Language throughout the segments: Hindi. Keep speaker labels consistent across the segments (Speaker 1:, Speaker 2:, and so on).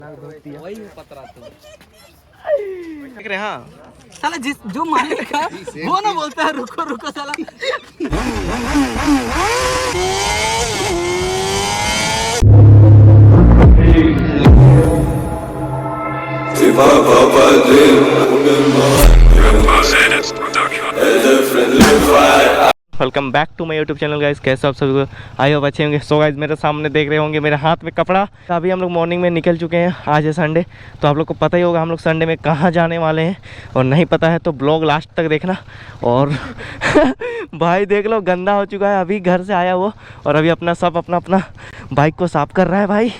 Speaker 1: वही पतरा तो
Speaker 2: देख रहे हाँ
Speaker 1: साला जो मालिक है वो ना बोलता है रुको रुको साला।
Speaker 2: Welcome back to my YouTube channel guys. कैसे आप सभी आई होप अच्छे होंगे। सो गाइस मेरे सामने देख रहे होंगे मेरे हाथ में कपड़ा। अभी हम लोग मॉर्निंग में निकल चुके हैं। आज है संडे, तो आप लोग को पता ही होगा हम लोग संडे में कहाँ जाने वाले हैं, और नहीं पता है तो ब्लॉग लास्ट तक देखना। और भाई देख लो गंदा हो चुका है अभी घर से आया वो, और अभी अपना बाइक को साफ़ कर रहा है भाई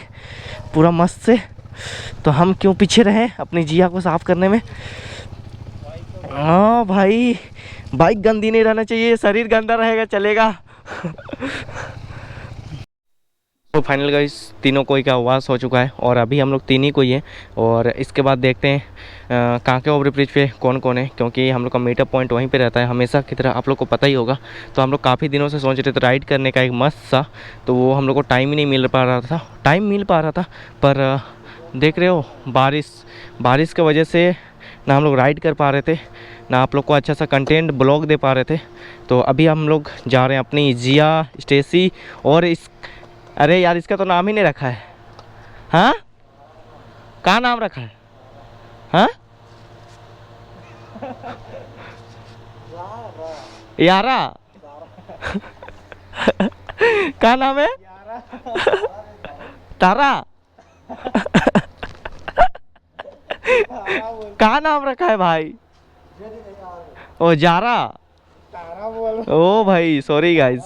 Speaker 2: पूरा मस्त से। तो हम क्यों पीछे रहे अपनी जिया को साफ़ करने में। हाँ भाई बाइक गंदी नहीं रहना चाहिए, शरीर गंदा रहेगा चलेगा। तो फाइनल गाइस तीनों कोई का वास हो चुका है, और अभी हम लोग तीन ही कोई हैं। और इसके बाद देखते हैं कांके ओवर ब्रिज पे कौन कौन है, क्योंकि हम लोग का मीटअप पॉइंट वहीं पे रहता है हमेशा की तरह, आप लोग को पता ही होगा। तो हम लोग काफ़ी दिनों से सोच रहे थे राइड करने का एक मस्त सा, तो वो हम लोग को टाइम ही नहीं मिल पा रहा था। पर देख रहे हो बारिश की वजह से ना हम लोग राइड कर पा रहे थे, ना आप लोग को अच्छा सा कंटेंट ब्लॉग दे पा रहे थे। तो अभी हम लोग जा रहे हैं अपनी जिया स्टेसी, और अरे यार इसका तो नाम ही नहीं रखा है। हाँ क्या नाम रखा है? हाँ यारा क्या नाम है? तारा क्या नाम रखा है भाई? ओ जारा। ओ भाई सॉरी गाइस।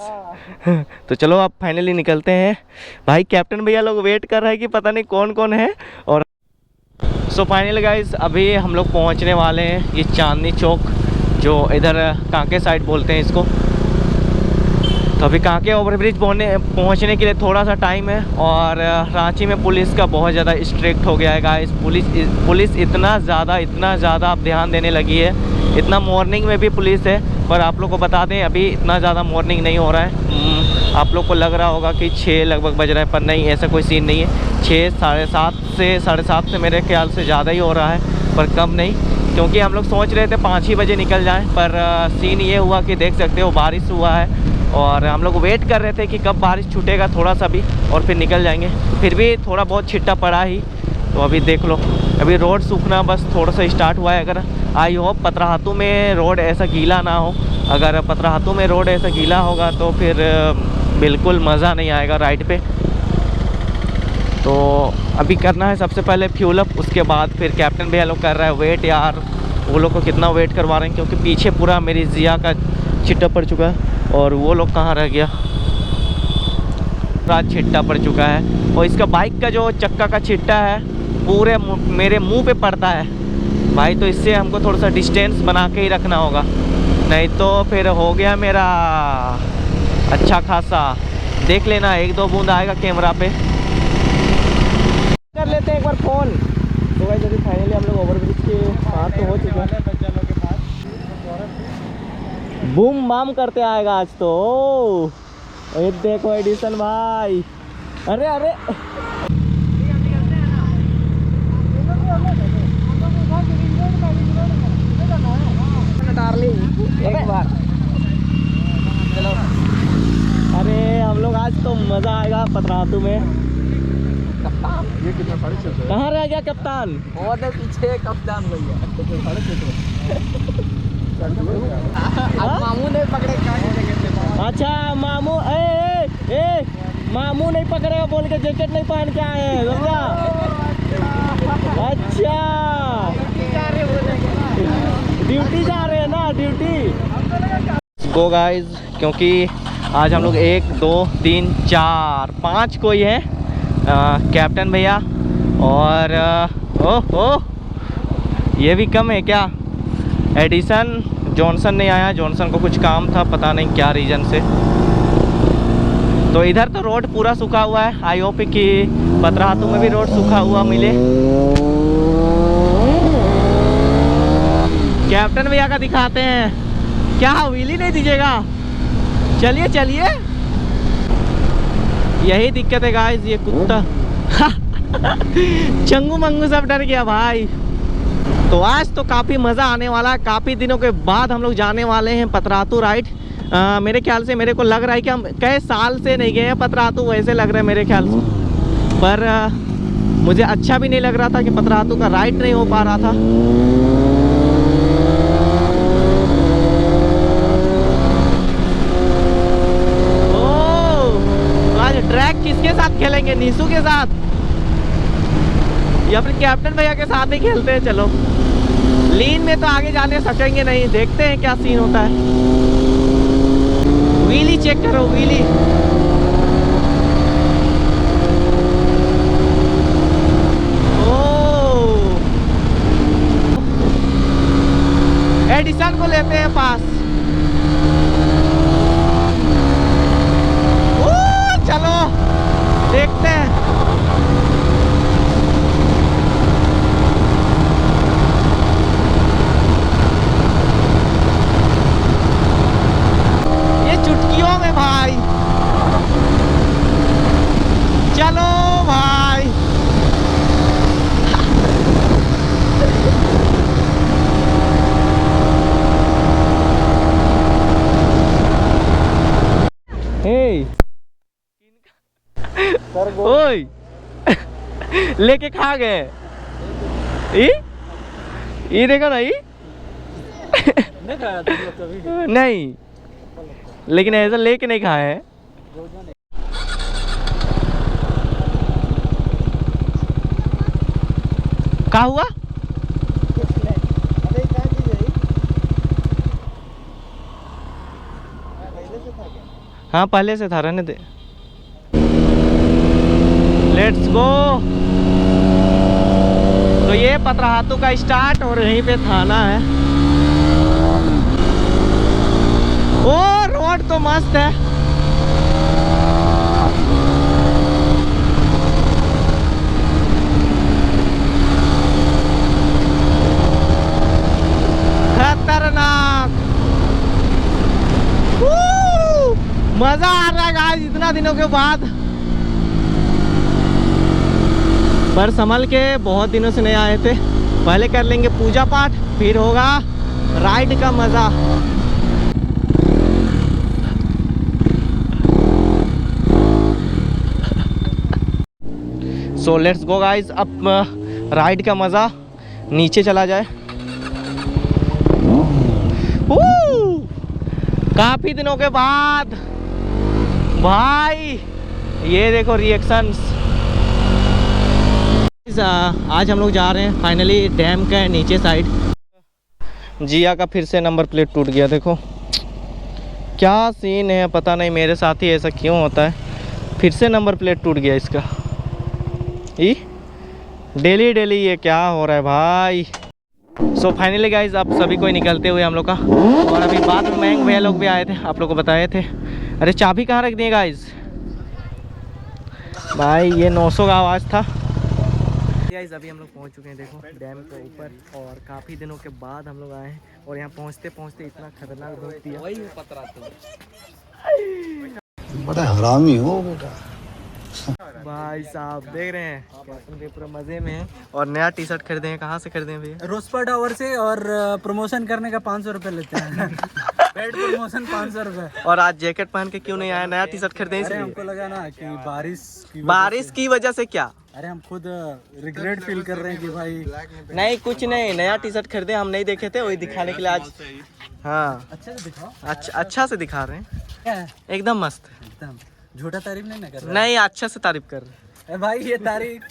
Speaker 2: तो चलो अब फाइनली निकलते हैं भाई। कैप्टन भैया लोग वेट कर रहे हैं कि पता नहीं कौन कौन है। और सो फाइनली गाइस अभी हम लोग पहुंचने वाले हैं ये चांदनी चौक, जो इधर कांके साइड बोलते हैं इसको। तो अभी कांके ओवरब्रिज पहुंचने के लिए थोड़ा सा टाइम है, और रांची में पुलिस का बहुत ज़्यादा स्ट्रिक्ट हो गया है गाइस। पुलिस इतना ज़्यादा अब ध्यान देने लगी है। इतना मॉर्निंग में भी पुलिस है, पर आप लोग को बता दें अभी इतना ज़्यादा मॉर्निंग नहीं हो रहा है। आप लोग को लग रहा होगा कि 6 लगभग बज रहा है, पर नहीं ऐसा कोई सीन नहीं है। 6 साढ़े सात से मेरे ख्याल से ज़्यादा ही हो रहा है, पर कम नहीं। क्योंकि हम लोग सोच रहे थे 5 ही बजे निकल जाएं, पर सीन ये हुआ कि देख सकते हो बारिश हुआ है, और हम लोग वेट कर रहे थे कि कब बारिश छूटेगा थोड़ा सा भी, और फिर निकल जाएंगे। फिर भी थोड़ा बहुत छिट्टा पड़ा ही। तो अभी देख लो अभी रोड सूखना बस थोड़ा सा स्टार्ट हुआ है। अगर आई होप पतराहातू में रोड ऐसा गीला ना हो। अगर पतराहातू में रोड ऐसा गीला होगा तो फिर बिल्कुल मज़ा नहीं आएगा राइड पे। तो अभी करना है सबसे पहले फ्यूल अप, उसके बाद फिर कैप्टन भैया लोग कर रहा है वेट। यार वो लोग को कितना वेट करवा रहे हैं, क्योंकि पीछे पूरा मेरी जिया का छिट्टा पड़ चुका है, और वो लोग कहाँ रह गया, पूरा छिट्टा पड़ चुका है। और इसका बाइक का जो चक्का का छिट्टा है पूरे मेरे मुंह पे पड़ता है भाई। तो इससे हमको थोड़ा सा डिस्टेंस बना के ही रखना होगा, नहीं तो फिर हो गया मेरा अच्छा खासा। देख लेना 1-2 बूंद आएगा कैमरा पे। कर लेते हैं एक बार फ़ोन। तो भाई जल्दी फाइनली हम लोग ओवरब्रिज के पास तो हो चुके हैं। बूम बाम करते आएगा आज तो। ये देखो एडिशन भाई। अरे अरे एक बार चलो। अरे हम लोग आज तो मज़ा आएगा पतराहातू में। ये कितना कहाँ रह गया कप्तान?
Speaker 1: और पीछे कप्तान भैया। मामू नहीं पकड़े।
Speaker 2: अच्छा मामू मामू नहीं पकड़ेगा बोल के जैकेट नहीं पहन के आए हैं समझा? अच्छा ड्यूटी जा रहे हैं ना, ड्यूटी। गो गाइज, क्योंकि आज हम लोग 1 2 3 4 5 कोई है। कैप्टन भैया और ये भी कम है क्या? एडिसन जॉनसन नहीं आया, जॉनसन को कुछ काम था पता नहीं क्या रीज़न से। तो इधर तो रोड पूरा सूखा हुआ है। आई होप कि पतराहातू में भी रोड सूखा हुआ मिले। कैप्टन भैया का दिखाते हैं। क्या व्हीली नहीं दीजिएगा? चलिए चलिए। यही दिक्कत है गाइस, ये कुत्ता चंगू मंगू सब डर गया भाई। तो आज तो काफ़ी मज़ा आने वाला है। काफ़ी दिनों के बाद हम लोग जाने वाले हैं पतरातू राइड। मेरे ख्याल से मेरे को लग रहा है कि हम कई साल से नहीं गए हैं पतरातू, वैसे लग रहा है मेरे ख्याल से। पर मुझे अच्छा भी नहीं लग रहा था कि पतरातू का राइड नहीं हो पा रहा था। ट्रैक किसके साथ खेलेंगे? नीसू के साथ या फिर कैप्टन भैया के साथ ही खेलते हैं। चलो लीन में तो आगे जाने सकेंगे नहीं, देखते हैं क्या सीन होता है। व्हीली चेक करो, व्हीली। ओ एडिसन को लेते हैं पास। चलो देखते हैं। ये चुटकियों में भाई। चलो भाई। हे ओए लेके खा गए। ये देखो ना, नहीं खाया तुम लोग कभी? नहीं, लेकिन ऐसा लेके नहीं खाए हैं। क्या हुआ? हाँ पहले से था, रहने दे। Let's go. तो ये पतरातू का स्टार्ट और यहीं पे थाना है। ओ रोड तो मस्त है। खतरनाक। मजा आ रहा है गाइस इतना दिनों के बाद। पर संभल के, बहुत दिनों से नहीं आए थे। पहले कर लेंगे पूजा पाठ, फिर होगा राइड का मज़ा। So let's go guys. अब राइड का मज़ा नीचे चला जाए। काफ़ी दिनों के बाद भाई, ये देखो रिएक्शंस। आज हम लोग जा रहे हैं फाइनली डैम के नीचे साइड। जिया का फिर से नंबर प्लेट टूट गया। देखो क्या सीन है, पता नहीं मेरे साथ ही ऐसा क्यों होता है। फिर से नंबर प्लेट टूट गया इसका। डेली डेली ये क्या हो रहा है भाई। सो फाइनली गाइज अब सभी कोई निकलते हुए हम लोग का। और अभी बाद में महंग भैया लोग भी आए थे, आप लोग को बताए थे। अरे चाबी कहाँ रख दिए गाइज? भाई ये 900 का आवाज़ था। गाइस अभी हम लोग पहुंच चुके हैं, देखो डैम के ऊपर। और काफ़ी दिनों के बाद हम लोग आए हैं। और यहाँ पहुँचते पहुँचते इतना खतरनाक धूप दिया। वही पतरातू
Speaker 3: बड़ा हरामी हो बेटा।
Speaker 2: भाई साहब देख रहे हैं कैप्टन भैया पूरा मजे में है। और नया टी शर्ट खरीदे हैं। कहाँ से खरीदे हैं भैया?
Speaker 1: रोस्पा टावर से। और प्रमोशन करने का 500 रुपये लेते हैं। पेड प्रमोशन 500 रुपये।
Speaker 2: और आज जैकेट पहन के क्यों नहीं आया? नया टी शर्ट खरीदे हैं।
Speaker 1: हमको लगा ना कि
Speaker 2: बारिश की वजह से। क्या?
Speaker 1: अरे हम खुद रिग्रेट फील कर रहे हैं कि भाई
Speaker 2: नहीं कुछ नहीं, नया टी शर्ट खरीदे, हम नहीं देखे थे, वही दिखाने के लिए आज। हाँ
Speaker 1: अच्छे से दिखाओ।
Speaker 2: अच्छा से दिखा रहे हैं।
Speaker 1: क्या है?
Speaker 2: एकदम मस्त।
Speaker 1: एकदम झूठा तारीफ नहीं ना कर रहे?
Speaker 2: नहीं अच्छा से तारीफ कर रहे
Speaker 1: हैं भाई। ये तारीफ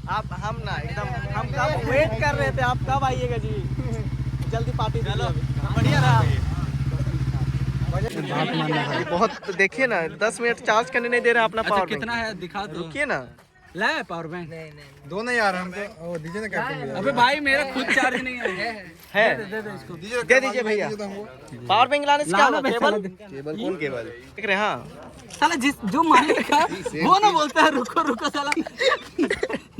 Speaker 2: आप हम ना एकदम हम कब वेट कर रहे थे, आप कब आइएगा जी? जल्दी पार्टी बढ़िया रहा। बहुत देखिए ना, 10 मिनट चार्ज करने नहीं दे रहे अपना पावर बैंक।
Speaker 1: कितना है दिखा दो।
Speaker 2: रुकिए ना,
Speaker 1: लाए पावर बैंक?
Speaker 3: नहीं दो नहीं यार हमको। वो दीजिए ना कैप्टन।
Speaker 1: अबे भाई मेरा खुद चार्ज नहीं है।
Speaker 2: दे इसको, दे दीजिए भैया। पावर बैंक लाने से क्या होगा? केबल कौन केबल देख रहे? हाँ
Speaker 1: साला जो मालिक है वो ना बोलता है रुको रुको। साला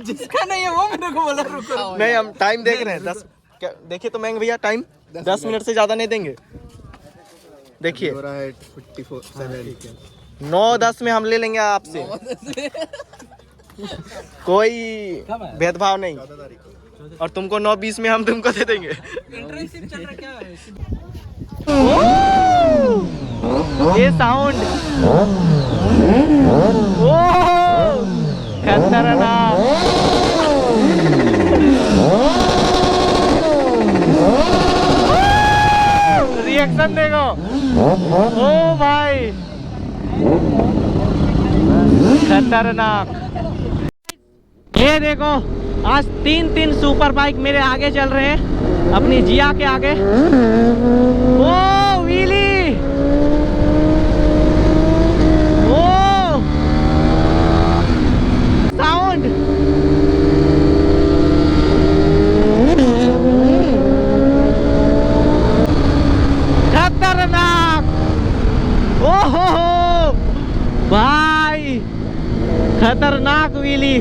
Speaker 1: जिसका नहीं है वो मेरे को बोला रुको।
Speaker 2: नहीं हम टाइम देख रहे हैं 10। देखिए तो महंग भैया टाइम 10 मिनट से ज़्यादा नहीं देंगे। देखिए 9:10 में हम ले लेंगे आपसे। कोई भेदभाव नहीं, और तुमको 9:20 में हम तुमको दे देंगे।
Speaker 1: इंटर्नशिप चल रहा क्या है?
Speaker 2: ये साउंड, ओ खतरनाक। रिएक्शन देखो, ओ भाई खतरनाक। ये देखो, आज 3 सुपर बाइक मेरे आगे चल रहे हैं, अपनी जिया के आगे। ओ व्हीली, ओ साउंड, खतरनाक। ओहो भाई, खतरनाक व्हीली।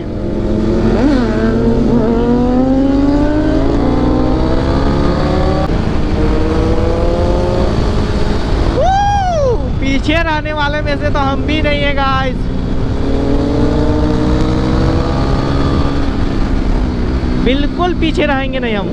Speaker 2: पीछे रहने वाले में से तो हम भी नहीं है गाइस। बिल्कुल पीछे रहेंगे नहीं हम।